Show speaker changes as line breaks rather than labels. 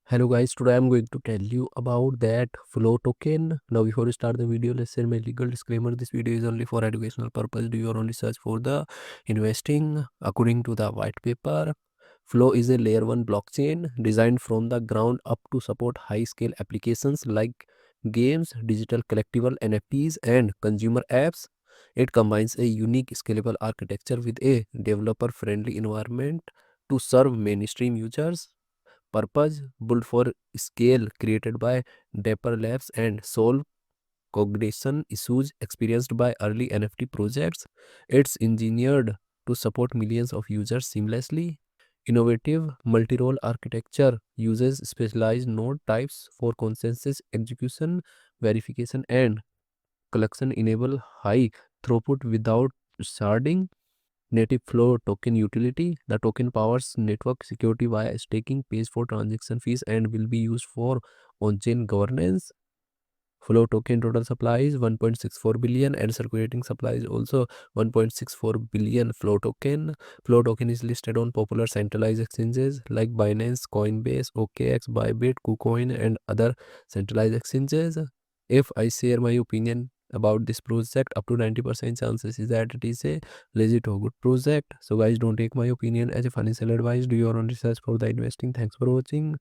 Hello guys, today I'm going to tell you about that flow token. Now before we start the video, let's say my legal disclaimer. This video is only for educational purpose. Do your own research for the investing. According to the white paper, Flow is a layer 1 blockchain designed from the ground up to support high scale applications like games, digital collectible NFTs and consumer apps. It combines a unique scalable architecture with a developer friendly environment to serve mainstream users. Purpose built for scale, created by Dapper Labs and solve cognition issues experienced by early NFT projects. It's engineered to support millions of users seamlessly. Innovative multi-role architecture uses specialized node types for consensus execution, verification, and collection, enable high throughput without sharding. Native Flow token utility. The token powers network security via staking, pays for transaction fees, and will be used for on-chain governance. Flow token total supply is 1.64 billion and circulating supply is also 1.64 billion flow token. Flow token is listed on popular centralized exchanges like Binance, Coinbase, OKX, Bybit, KuCoin, and other centralized exchanges. If I share my opinion about this project, up to 90% chances is that it is a legit or good project. So guys, don't take my opinion as a financial advice. Do your own research for the investing. Thanks for watching.